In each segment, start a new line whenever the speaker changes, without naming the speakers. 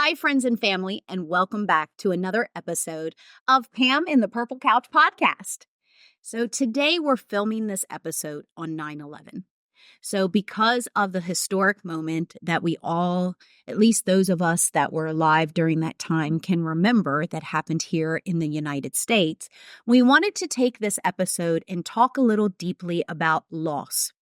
Hi, friends and family, and welcome back to another episode of Pam in the Purple Couch podcast. So today we're filming this episode on 9/11. So because of the historic moment that we all, at least those of us that were alive during that time, can remember that happened here in the United States, we wanted to take this episode and talk a little deeply about loss,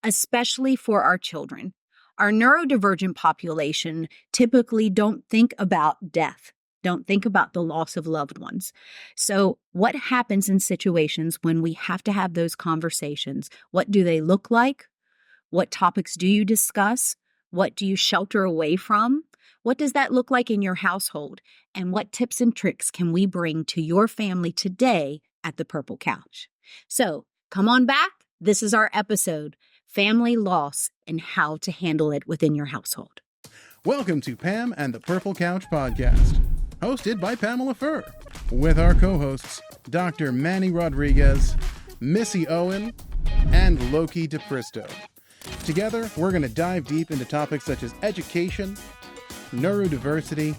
especially for our children. Our neurodivergent population typically don't think about death, don't think about the loss of loved ones. So, what happens in situations when we have to have those conversations? What do they look like? What topics do you discuss? What do you shelter away from? What does that look like in your household? And what tips and tricks can we bring to your family today at the Purple Couch? So, come on back. This is our episode. Family loss and how to handle it within your household.
Welcome to Pam and the Purple Couch podcast, hosted by Pamela Furr, with our co-hosts Dr. Manny Rodriguez, Missy Owen, and Loki DePristo. Together, we're going to dive deep into topics such as education, neurodiversity,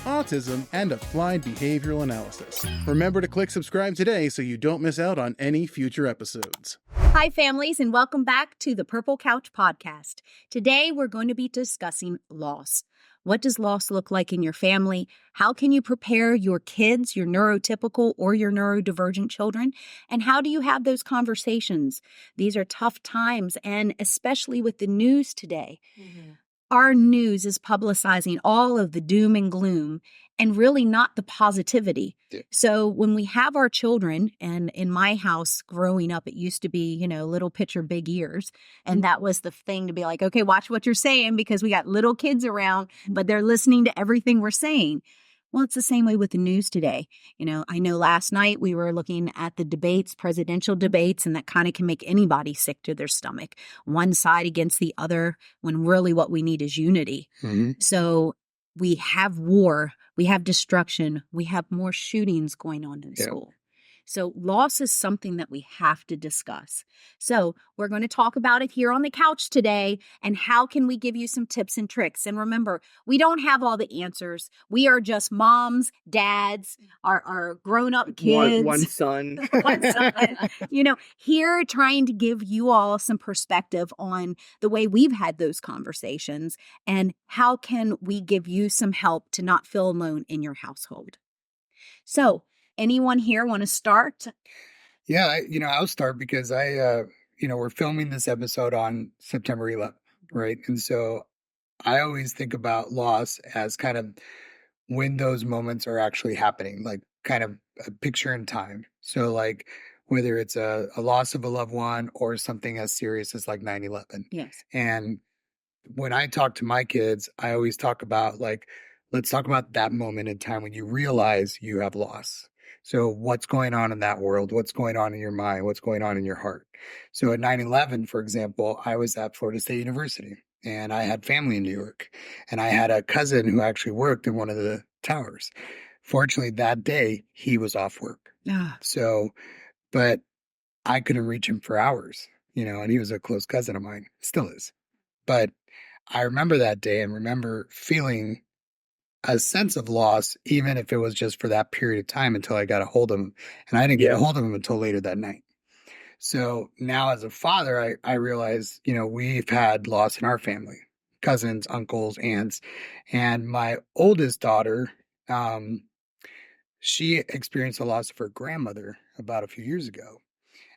autism, and applied behavioral analysis. Remember to click subscribe today so you don't miss out on any future episodes.
Hi, families, and welcome back to the Purple Couch podcast. Today, we're going to be discussing loss. What does loss look like in your family? How can you prepare your kids, your neurotypical or your neurodivergent children? And how do you have those conversations? These are tough times, and especially with the news today. Our news is publicizing all of the doom and gloom and really not the positivity.
Yeah.
So when we have our children, and in my house growing up, it used to be, little picture, big ears. And that was the thing to be like, okay, watch what you're saying because we got little kids around, but they're listening to everything we're saying. Well, it's the same way with the news today. I know last night we were looking at the debates, presidential debates, and that kind of can make anybody sick to their stomach. One side against the other, when really what we need is unity. So we have war, we have destruction, we have more shootings going on in school. So loss is something that we have to discuss. So we're going to talk about it here on the couch today, and how can we give you some tips and tricks. And remember, we don't have all the answers. We are just moms, dads, our grown-up kids.
One son.
One son. Here trying to give you all some perspective on the way we've had those conversations and how can we give you some help to not feel alone in your household. So, anyone here want to start?
Yeah, I'll start because we're filming this episode on September 11th, right? And so I always think about loss as kind of when those moments are actually happening, like kind of a picture in time. So like whether it's a loss of a loved one or something as serious as like 9/11.
Yes.
And when I talk to my kids, I always talk about let's talk about that moment in time when you realize you have loss. So what's going on in that world? What's going on in your mind? What's going on in your heart? So at 9/11, for example, I was at Florida State University and I had family in New York and I had a cousin who actually worked in one of the towers. Fortunately, that day he was off work. So, but I couldn't reach him for hours, and he was a close cousin of mine, still is. But I remember that day and remember feeling a sense of loss, even if it was just for that period of time until I got a hold of him. And I didn't get a hold of him until later that night. So now as a father, I realize, we've had loss in our family, cousins, uncles, aunts. And my oldest daughter, she experienced the loss of her grandmother about a few years ago.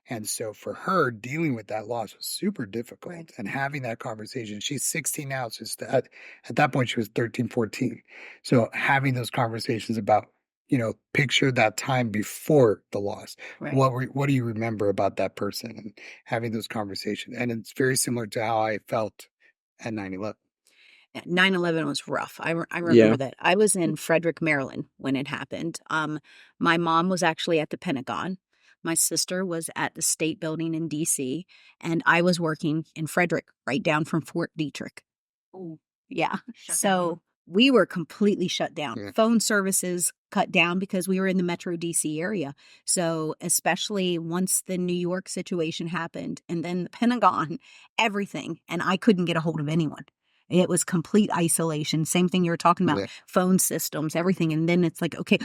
And so for her, dealing with that loss was super difficult.
Right.
And having that conversation, she's 16 now. So at that point, she was 13, 14. So having those conversations about, picture that time before the loss.
Right.
What do you remember about that person? And having those conversations. And it's very similar to how I felt at 9/11.
9/11 was rough. I remember that. I was in Frederick, Maryland when it happened. My mom was actually at the Pentagon. My sister was at the State Building in D.C., and I was working in Frederick, right down from Fort Detrick.
Oh,
Yeah.
shut
So
down.
we were completely shut down.
Yeah.
Phone services cut down because we were in the Metro DC area. So especially once the New York situation happened and then the Pentagon, everything, and I couldn't get a hold of anyone. It was complete isolation. Same thing you were talking about,
Yeah.
phone systems, everything. And then it's like, okay,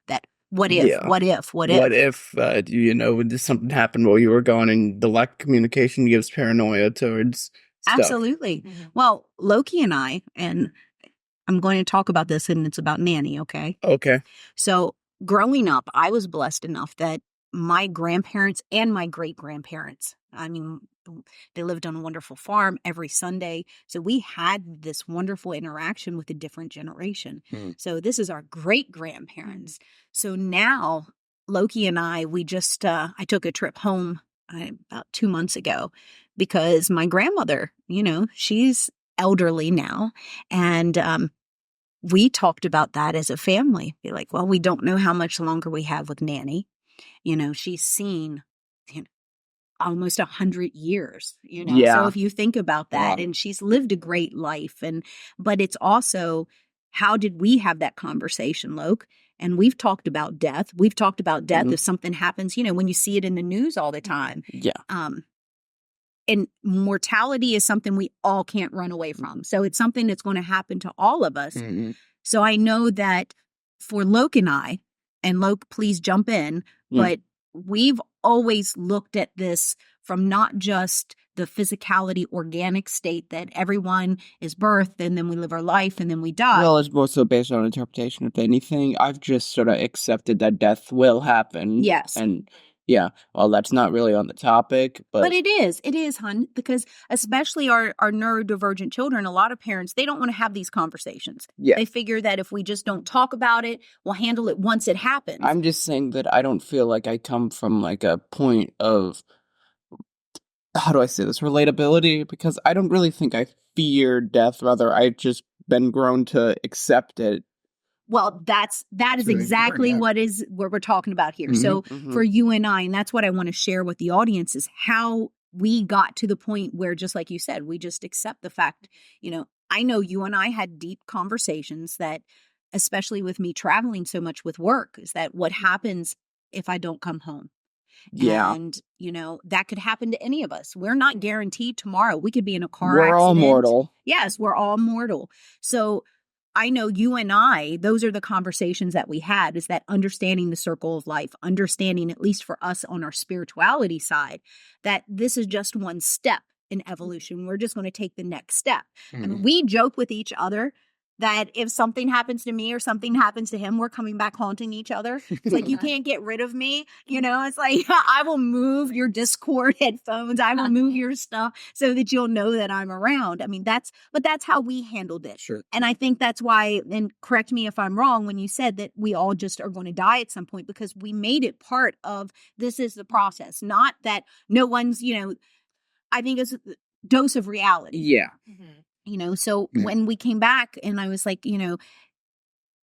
that what if,
Yeah.
what if, what
What
if?
if, did something happen while you were gone, and the lack of communication gives paranoia towards stuff?
Absolutely. Well, Loki and I'm going to talk about this, and it's about Manny, okay?
Okay.
So growing up, I was blessed enough that my grandparents and my great-grandparents, I mean, they lived on a wonderful farm every Sunday. So we had this wonderful interaction with a different generation. So this is our great-grandparents. So now Loki and we just, I took a trip home about 2 months ago because my grandmother, she's elderly now. And we talked about that as a family. Be like, well, we don't know how much longer we have with Nanny. She's seen almost 100 years,
Yeah.
So if you think about that,
Wow.
and she's lived a great life, but it's also, how did we have that conversation, Loke? And we've talked about death. We've talked about death if something happens, when you see it in the news all the time.
Yeah.
And mortality is something we all can't run away from. So it's something that's going to happen to all of us. So I know that for Loke and Loke, please jump in, but we've always looked at this from not just the physicality, organic state that everyone is birthed and then we live our life and then we die.
Well, it's more so based on interpretation of anything. I've just sort of accepted that death will happen.
Yes.
And yeah, well, that's not really on the topic,
But it is, hun, because especially our neurodivergent children, a lot of parents, they don't want to have these conversations.
Yeah.
They figure that if we just don't talk about it, we'll handle it once it happens.
I'm just saying that I don't feel like I come from like a point of, how do I say this, relatability, because I don't really think I fear death. Rather, I've just been grown to accept it.
Well, that is
really
exactly
important,
what we're talking about here. So for you and I, and that's what I want to share with the audience, is how we got to the point where, just like you said, we just accept the fact, I know you and I had deep conversations that, especially with me traveling so much with work, is that what happens if I don't come home?
Yeah.
And, that could happen to any of us. We're not guaranteed tomorrow. We could be in a car
We're
accident.
all mortal.
Yes, we're all mortal. So I know you and I, those are the conversations that we had, is that understanding the circle of life, understanding, at least for us on our spirituality side, that this is just one step in evolution. We're just going to take the next step. And we joke with each other that if something happens to me or something happens to him, we're coming back haunting each other. It's like, you can't get rid of me. It's like, I will move your Discord headphones. I will move your stuff so that you'll know that I'm around. I mean, that's how we handled it.
Sure.
And I think that's why, and correct me if I'm wrong, when you said that we all just are going to die at some point, because we made it part of, this is the process, not that no one's, I think it's a dose of reality.
Yeah.
So when we came back and I was like,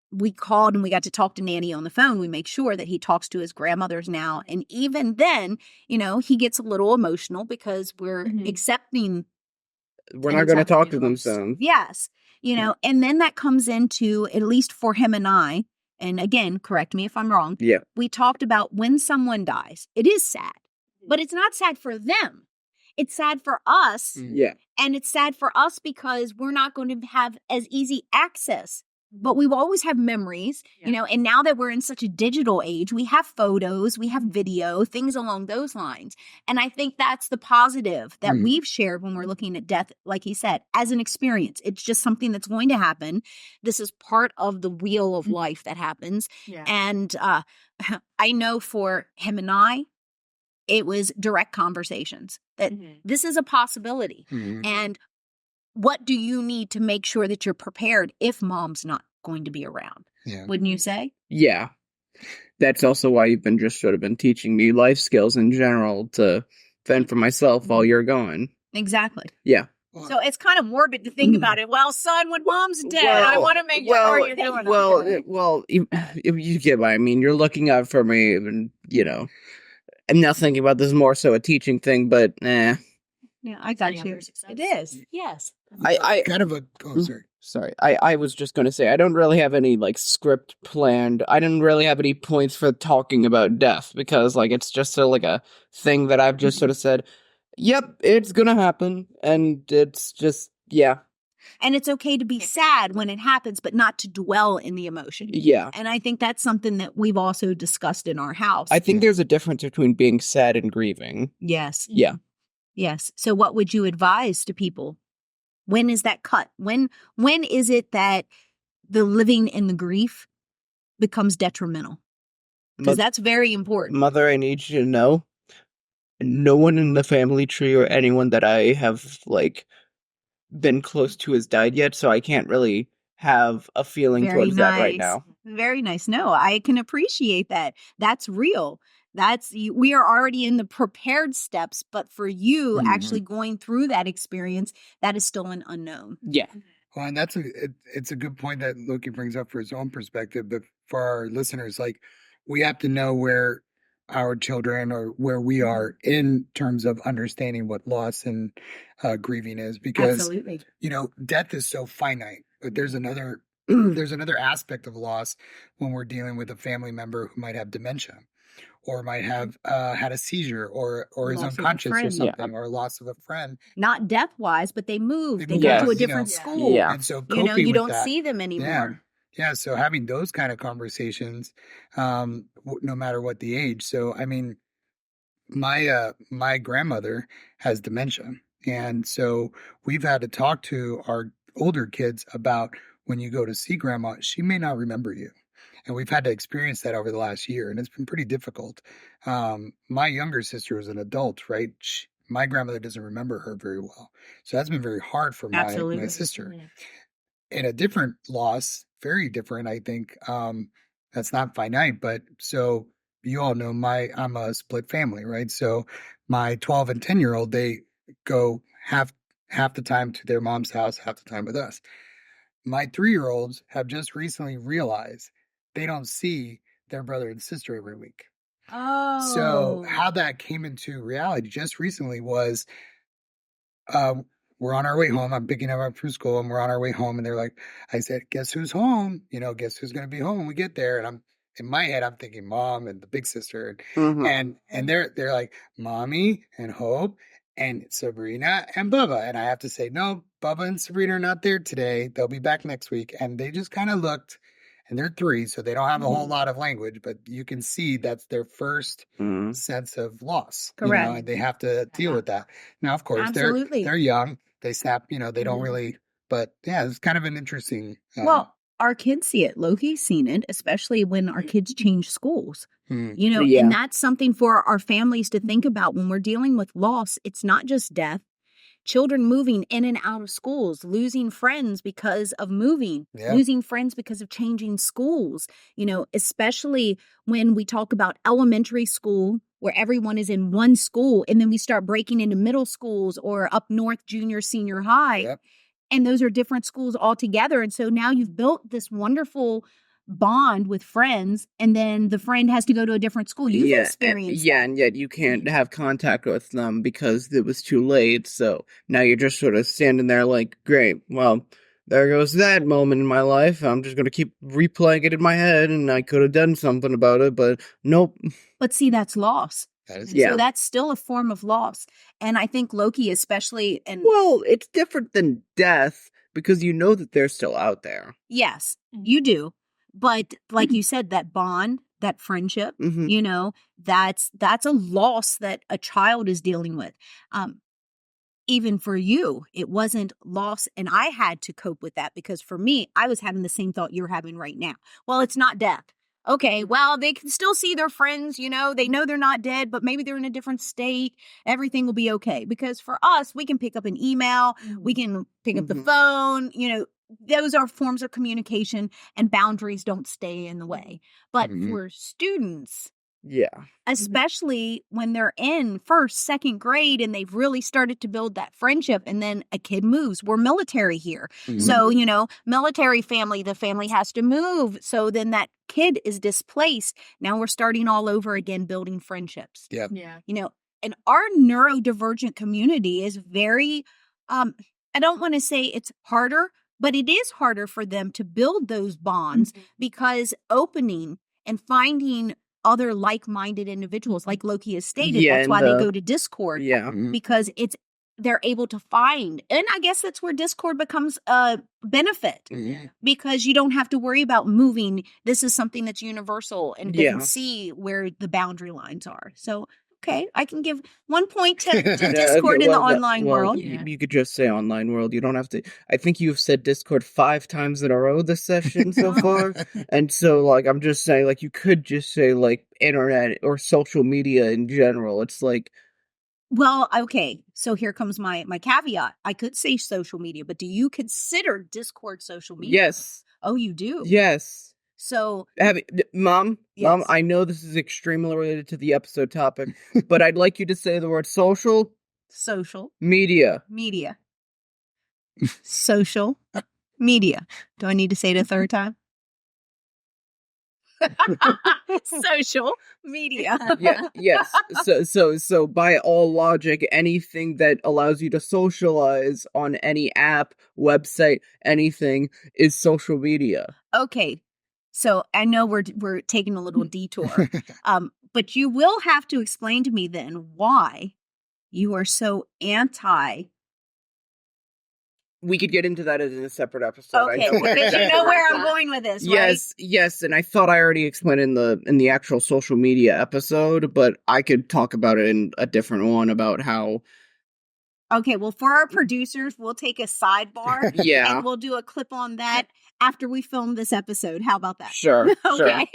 we called and we got to talk to Nanny on the phone. We make sure that he talks to his grandmothers now. And even then, he gets a little emotional because we're accepting.
We're not going to talk to them soon.
Yes. And then that comes into, at least for him and I, and again, correct me if I'm wrong.
Yeah.
We talked about when someone dies, it is sad, but it's not sad for them. It's sad for us.
Yeah.
And it's sad for us because we're not going to have as easy access. But we will always have memories, and now that we're in such a digital age, we have photos, we have video, things along those lines. And I think that's the positive that we've shared when we're looking at death, like he said, as an experience. It's just something that's going to happen. This is part of the wheel of life that happens. Yeah. And I know for him and I, it was direct conversations that this is a possibility. And what do you need to make sure that you're prepared if mom's not going to be around?
Yeah.
Wouldn't you say?
Yeah. That's also why you've been been teaching me life skills in general to fend for myself while you're gone.
Exactly.
Yeah.
So it's kind of morbid to think about it. Well, son, when mom's dead, I want to make sure you're doing okay.
Well, if you get what I mean. You're looking out for me, and I'm not thinking about this more so a teaching thing, but
Yeah, I got you. It is. Yes.
I
kind of a
sorry. I was just going to say I don't really have any script planned. I didn't really have any points for talking about death because it's just a thing that I've just sort of said, yep, it's going to happen, and it's just
And it's okay to be sad when it happens, but not to dwell in the emotion.
Yeah.
And I think that's something that we've also discussed in our house.
I think there's a difference between being sad and grieving.
Yes.
Yeah.
Yes. So what would you advise to people? When is that cut? When is it that the living in the grief becomes detrimental? Because that's very important.
Mother, I need you to know, no one in the family tree or anyone that I have, like, been close to has died yet, so I can't really have a feeling
Very
towards that right
nice.
now.
Very nice. No, I can appreciate that. That's real. We are already in the prepared steps, but for you actually going through that experience, that is still an unknown.
Yeah.
Well, and it's a good point that Loki brings up for his own perspective, but for our listeners, like, we have to know where our children or where we are in terms of understanding what loss and grieving is, because
Absolutely.
death is so finite. But there's another there's another aspect of loss when we're dealing with a family member who might have dementia, or might have had a seizure, or is
Loss of a
unconscious or
friend.
something, or loss of a friend.
Not death-wise, but they moved. They
moved
go to
on,
a different school.
Yeah.
And so
You know,
coping
you
with
don't
that,
see them anymore.
yeah. So having those kind of conversations, no matter what the age. So, I mean, my grandmother has dementia. And so we've had to talk to our older kids about, when you go to see grandma, she may not remember you. And we've had to experience that over the last year, and it's been pretty difficult. My younger sister was an adult, right? My grandmother doesn't remember her very well. So that's been very hard for my
Absolutely.
sister. In a different loss, very different, I think. That's not finite, but so you all know I'm a split family, right? So my 12 and 10-year-old, they go half the time to their mom's house, half the time with us. My 3-year-olds have just recently realized they don't see their brother and sister every week.
Oh.
So how that came into reality just recently was, we're on our way home. I'm picking them up from school, and we're on our way home. And they're like, I said, guess who's home? Guess who's going to be home when we get there? And in my head, I'm thinking mom and the big sister. And they're like, mommy and Hope and Sabrina and Bubba. And I have to say, no, Bubba and Sabrina are not there today. They'll be back next week. And they just kind of looked, and they're 3, so they don't have a whole lot of language, but you can see that's their first sense of loss.
Correct.
And they have to deal with that. Now, of course,
Absolutely.
they're young. They snap, they don't really, but yeah, it's kind of an interesting.
Well, our kids see it. Loki's seen it, especially when our kids change schools.
Yeah.
And that's something for our families to think about when we're dealing with loss. It's not just death. Children moving in and out of schools, losing friends because of moving, losing friends because of changing schools, especially when we talk about elementary school, where everyone is in one school, and then we start breaking into middle schools or up north, junior, senior high.
Yep.
And those are different schools altogether. And so now you've built this wonderful bond with friends, and then the friend has to go to a different school. You've experienced that.
And yet you can't have contact with them because it was too late. So now you're just sort of standing there like, great, well, there goes that moment in my life. I'm just going to keep replaying it in my head, and I could have done something about it, but nope.
But see, that's loss.
That is,
So that's still a form of loss. And I think Loki especially, and
well, it's different than death because you know that they're still out there.
yes, you do. But like you said, that bond, that friendship, that's a loss that a child is dealing with. Even for you, it wasn't loss, and I had to cope with that, because for me, I was having the same thought you're having right now. Well, it's not death. Okay, well, they can still see their friends, they know they're not dead, but maybe they're in a different state. Everything will be okay. Because for us, we can pick up an email, we can pick up the phone, those are forms of communication, and boundaries don't stay in the way. But for students, especially when they're in first, second grade, and they've really started to build that friendship, and then a kid moves. We're military here. So, military family, the family has to move. So then that kid is displaced. Now we're starting all over again, building friendships.
Yeah.
And our neurodivergent community is very, I don't want to say it's harder, but it is harder for them to build those bonds, because opening and finding other like-minded individuals, like Loki has stated, that's why they go to Discord, because it's they're able to find. And I guess that's where Discord becomes a benefit because you don't have to worry about moving. This is something that's universal and they can see where the boundary lines are. So, okay, I can give 1 point to Discord in the online world.
You could just say online world. You don't have to. I think you've said Discord 5 times in a row this session so far. And so, like, I'm just saying, like, you could just say, like, internet or social media in general. It's like,
well, okay, so here comes my caveat. I could say social media, but do you consider Discord social media?
yes.
Oh, you do?
Yes.
So,
Mom,
Yes.
I know this is extremely related to the episode topic, but I'd like you to say the word social media.
Social media. Do I need to say it a third time? Social media.
Yes. So by all logic, anything that allows you to socialize on any app, website, anything is social media.
Okay. So I know we're taking a little detour. But you will have to explain to me then why you are so anti.
We could get into that in a separate episode.
Okay,
I know
because you know where I'm going with this, right?
Yes, and I thought I already explained in the actual social media episode, but I could talk about it in a different one about how.
Okay, well, for our producers, we'll take a sidebar.
Yeah.
And we'll do a clip on that after we film this episode. How about that?
Sure.
Okay.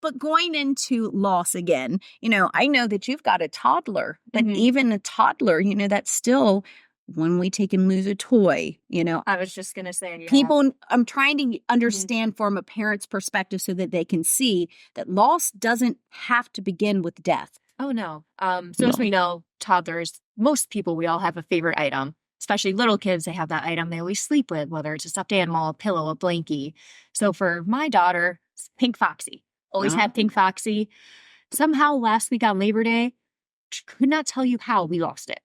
But going into loss again, I know that you've got a toddler, but even a toddler, that's still when we take and lose a toy,
I was just going to say,
people, I'm trying to understand from a parent's perspective so that they can see that loss doesn't have to begin with death.
Oh, no. As we know, toddlers, most people, we all have a favorite item, especially little kids. They have that item they always sleep with, whether it's a stuffed animal, a pillow, a blankie. So for my daughter, it's Pink Foxy. Always had Pink Foxy. Somehow last week on Labor Day, could not tell you how we lost it.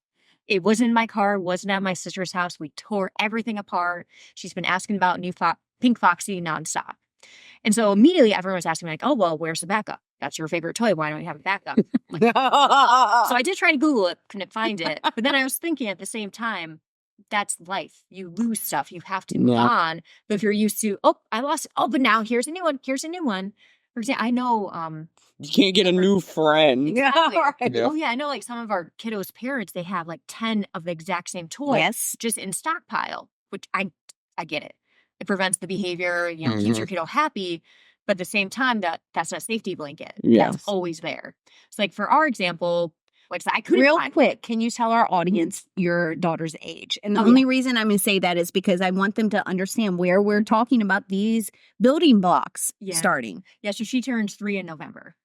It wasn't in my car, wasn't at my sister's house. We tore everything apart. She's been asking about Pink Foxy nonstop. And so immediately everyone was asking me, like, oh, well, where's the backup? That's your favorite toy. Why don't you have a backup? So I did try to Google it, couldn't find it. But then I was thinking at the same time, that's life. You lose stuff. You have to move on. But if you're used to, oh, I lost it. Oh, but now here's a new one. Here's a new one. For example, I know
you can't get a new friend.
Exactly.
Yeah.
Oh yeah, I know like some of our kiddos' parents, they have like 10 of the exact same toy just in stockpile, which I get it. It prevents the behavior, keeps your kiddo happy, but at the same time that's not a safety blanket.
Yes.
That's always there. So like for our example, which I couldn't
Real
find.
quick, can you tell our audience your daughter's age? And the only reason I'm going to say that is because I want them to understand where we're talking about these building blocks starting.
Yeah, so she turns 3 in November.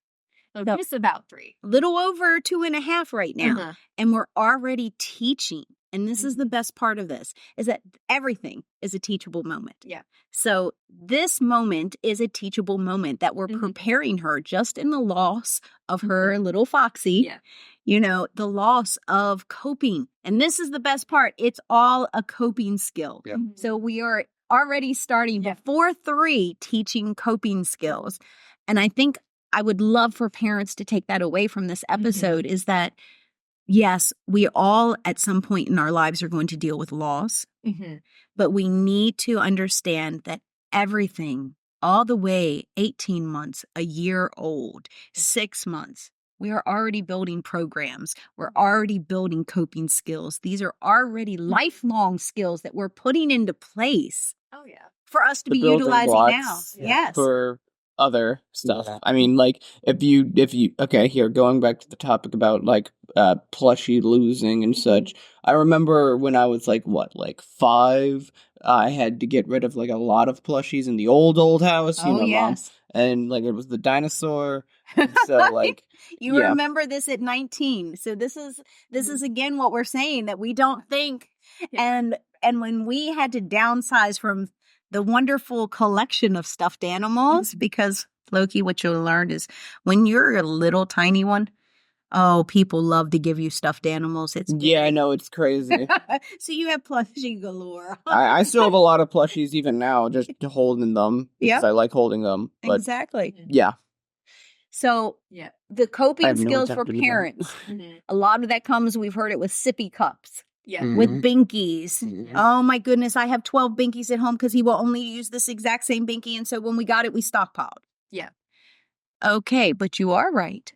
So just about 3.
Little over 2.5 right now. And we're already teaching. And this is the best part of this, is that everything is a teachable moment.
Yeah.
So this moment is a teachable moment that we're preparing her just in the loss of her little Foxy.
Yeah.
The loss of coping. And this is the best part. It's all a coping skill.
Yeah.
So we are already starting before 3 teaching coping skills. And I think I would love for parents to take that away from this episode is that, yes, we all at some point in our lives are going to deal with loss, but we need to understand that everything, all the way 18 months, a year old, 6 months, we are already building programs. We're already building coping skills. These are already lifelong skills that we're putting into place.
Oh, yeah.
For us to
The
be
building
utilizing
blocks
now. Yes.
For other stuff. I mean, like, if you okay, here, going back to the topic about like plushie losing and such, I remember when I was like 5, I had to get rid of like a lot of plushies in the old house, Mom, and like it was the dinosaur. And so like
you remember this at 19. So this is again what we're saying, that we don't think and when we had to downsize from the wonderful collection of stuffed animals, because Loki, what you'll learn is when you're a little tiny one, people love to give you stuffed animals.
I know, it's crazy.
So you have plushie galore.
I still have a lot of plushies even now, just holding them because I like holding them. But
exactly.
Yeah.
So the coping skills for
attempt to do that.
parents, a lot of that comes, we've heard it with sippy cups.
Yeah.
with
Mhm.
binkies.
Mhm.
Oh my goodness, I have 12 binkies at home because he will only use this exact same binky. And so when we got it, we stockpiled.
Yeah.
Okay, but you are right.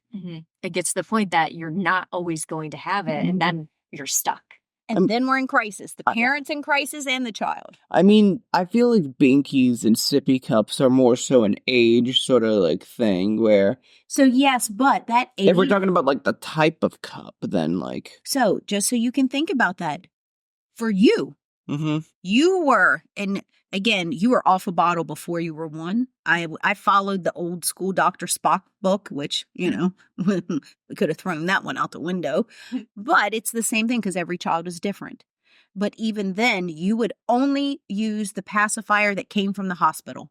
It gets to the point that you're not always going to have it, and then you're stuck.
And then we're in crisis. The parents in crisis and the child.
I mean, I feel like binkies and sippy cups are more so an age sort of like thing where
So yes, but that
if we're
age.
talking about like the type of cup, then like.
So just so you can think about that, for you,
Mm-hmm.
you were, and again, you were off a bottle before you were one. I followed the old school Dr. Spock book, which, you know, we could have thrown that one out the window. But it's the same thing because every child is different. But even then, you would only use the pacifier that came from the hospital.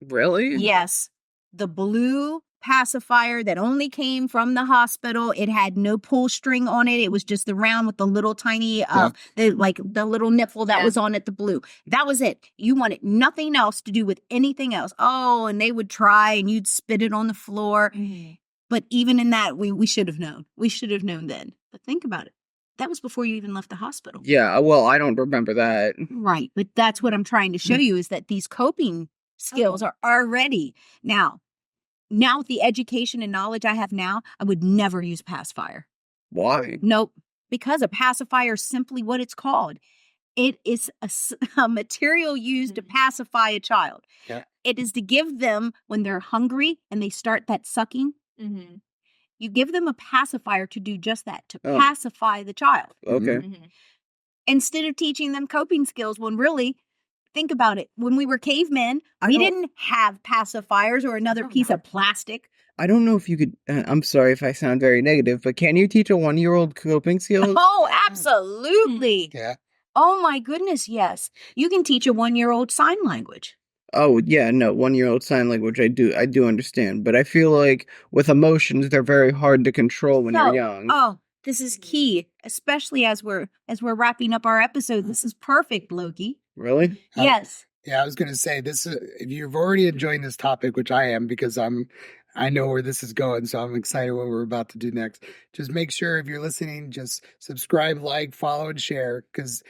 Really?
Yes. The blue pacifier that only came from the hospital. It had no pull string on it. It was just the round with the little tiny, the little nipple that was on it, the blue. That was it. You wanted nothing else to do with anything else. Oh, and they would try and you'd spit it on the floor. But even in that, we should have known. We should have known then. But think about it. That was before you even left the hospital.
Yeah, well, I don't remember that.
Right. But that's what I'm trying to show you is that these coping skills are already now with the education and knowledge I have now, I would never use pacifier.
Why?
Nope. Because a pacifier is simply what it's called. It is a material used to pacify a child.
Yeah.
It is to give them, when they're hungry and they start that sucking, you give them a pacifier to do just that, to pacify the child.
Okay.
Instead of teaching them coping skills, when really, think about it. When we were cavemen, we didn't have pacifiers or another piece of plastic.
I don't know if you could, I'm sorry if I sound very negative, but can you teach a 1-year-old coping skills?
Oh, absolutely.
Yeah.
Oh my goodness, yes. You can teach a 1-year-old sign language.
Oh, yeah, no, 1-year-old sign language, I do understand. But I feel like with emotions, they're very hard to control when you're young.
Oh, this is key, especially as we're wrapping up our episode. This is perfect, Loki.
Really?
Yes.
Yeah, I was going to say this. If you've already enjoying this topic, which I am, because I know where this is going, so I'm excited what we're about to do next. Just make sure if you're listening, just subscribe, like, follow, and share, because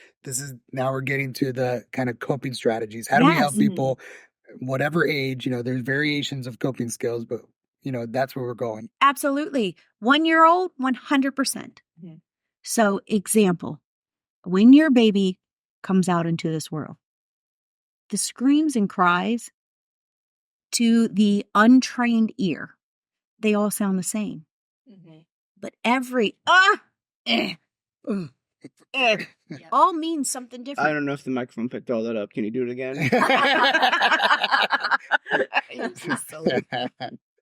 now we're getting to the kind of coping strategies. How do we help people, whatever age? You know, there's variations of coping skills, but you know that's where we're going.
Absolutely. 1-year-old, 100%. So, example, when your baby comes out into this world, the screams and cries to the untrained ear, they all sound the same. But every all means something different.
I don't know if the microphone picked all that up. Can you do it again?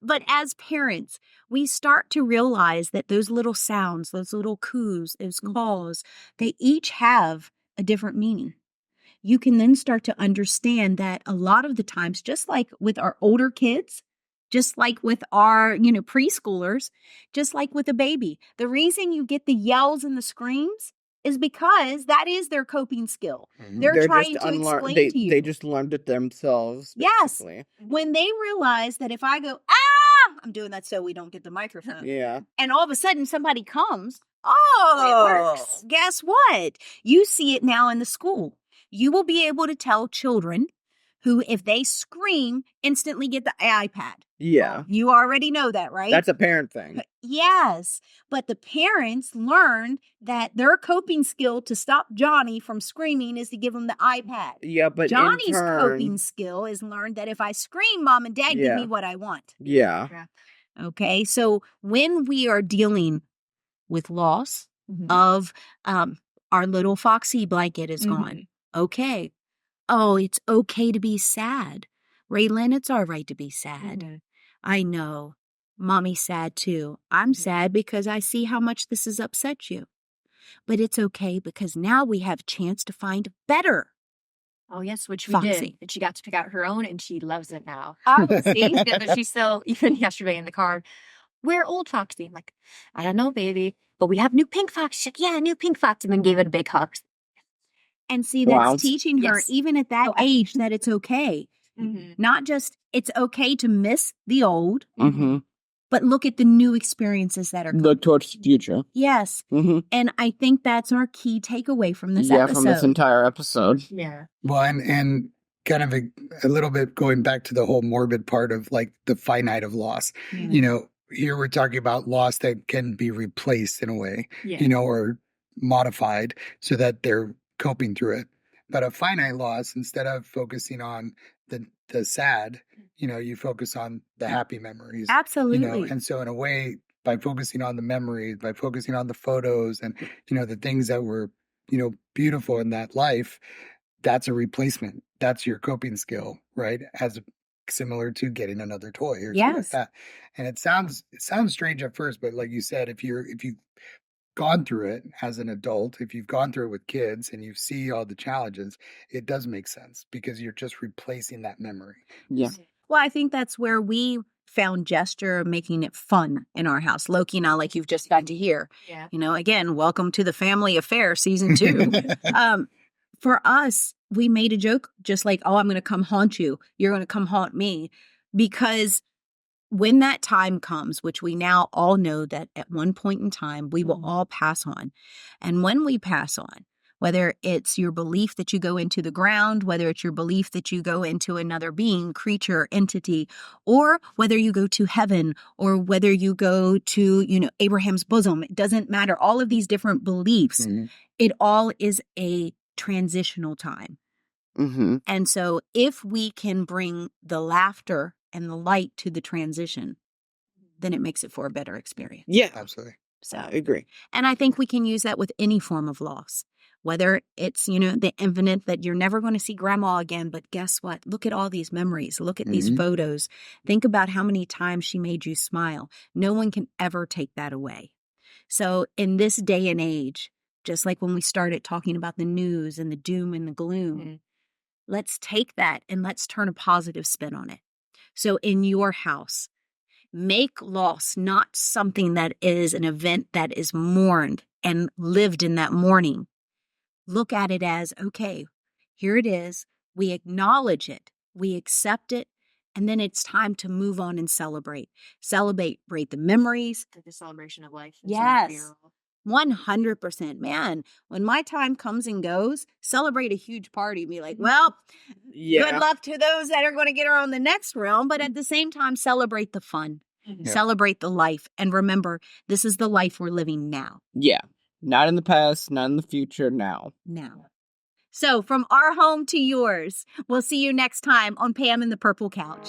But as parents, we start to realize that those little sounds, those little coos, those calls, they each have a different meaning. You can then start to understand that a lot of the times, just like with our older kids, just like with our, preschoolers, just like with a baby, the reason you get the yells and the screams is because that is their coping skill. They're trying to explain to you.
They just learned it themselves.
Yes.
Basically.
When they realize that if I go, I'm doing that so we don't get the microphone.
Yeah.
And all of a sudden somebody comes, it works. Guess what? You see it now in the school. You will be able to tell children who, if they scream, instantly get the iPad.
Yeah.
You already know that, right?
That's a parent thing.
Yes. But the parents learned that their coping skill to stop Johnny from screaming is to give him the iPad.
Yeah, but
Johnny's coping skill is learned that if I scream, Mom and Dad give me what I want.
Yeah.
Okay. So when we are dealing with loss of our little Foxy blanket is gone. Okay. Oh, it's okay to be sad. Raylan, it's all right to be sad. I know. Mommy's sad too. I'm sad because I see how much this has upset you. But it's okay because now we have a chance to find better.
Oh, yes, which we
Foxy.
did. And she got to pick out her own, and she loves it now. See? But she's still, even yesterday in the car, where old Foxy? I'm like, I don't know, baby. But we have new pink Fox. She's like, yeah, new pink Fox. And then gave it a big hug.
And see, that's teaching her, even at that age, that it's okay. Not just it's okay to miss the old, but look at the new experiences that are coming.
Look towards the future.
Yes.
Mm-hmm.
And I think that's our key takeaway from this
Yeah,
episode.
from this entire episode.
Yeah.
Well, and kind of a little bit going back to the whole morbid part of like the finite of loss.
Yeah.
You know, here we're talking about loss that can be replaced in a way,
Yeah.
you know, or modified so that they're coping through it. But a finite loss, instead of focusing on the sad, you know, you focus on the happy memories.
Absolutely.
You know, and so in a way, by focusing on the memories, by focusing on the photos and, you know, the things that were, you know, beautiful in that life, that's a replacement. That's your coping skill, right? As similar to getting another toy or something like
Yes.
that. And it sounds strange at first, but like you said, if you've gone through it as an adult, if you've gone through it with kids and you see all the challenges, it does make sense because you're just replacing that memory.
Yeah.
Well, I think that's where we found gesture of making it fun in our house. Loki and I, like you've just got to hear,
Yeah.
you know, again, welcome to the family affair season 2. For us, we made a joke just like, oh, I'm going to come haunt you. You're going to come haunt me. Because when that time comes, which we now all know that at one point in time, we will all pass on. And when we pass on, whether it's your belief that you go into the ground, whether it's your belief that you go into another being, creature, entity, or whether you go to heaven, or whether you go to, you know, Abraham's bosom, it doesn't matter. All of these different beliefs, it all is a transitional time.
Mm-hmm.
And so if we can bring the laughter and the light to the transition, then it makes it for a better experience.
Yeah.
Absolutely.
So
I agree.
and I think we can use that with any form of loss, whether it's, you know, the infinite that you're never going to see grandma again. But guess what? Look at all these memories. Look at these photos. Think about how many times she made you smile. No one can ever take that away. So in this day and age, just like when we started talking about the news and the doom and the gloom, let's take that and let's turn a positive spin on it. So in your house, make loss not something that is an event that is mourned and lived in that mourning. Look at it as, okay, here it is. We acknowledge it. We accept it. And then it's time to move on and celebrate. Celebrate the memories.
The celebration of life.
Yes. 100%. Man, when my time comes and goes, celebrate a huge party. Be like, well,
Yeah.
good luck to those that are going to get her on the next realm. But at the same time, celebrate the fun.
Yeah.
Celebrate the life. And remember, this is the life we're living now.
Yeah. Not in the past, not in the future, now.
Now. So from our home to yours, we'll see you next time on Pam and the Purple Couch.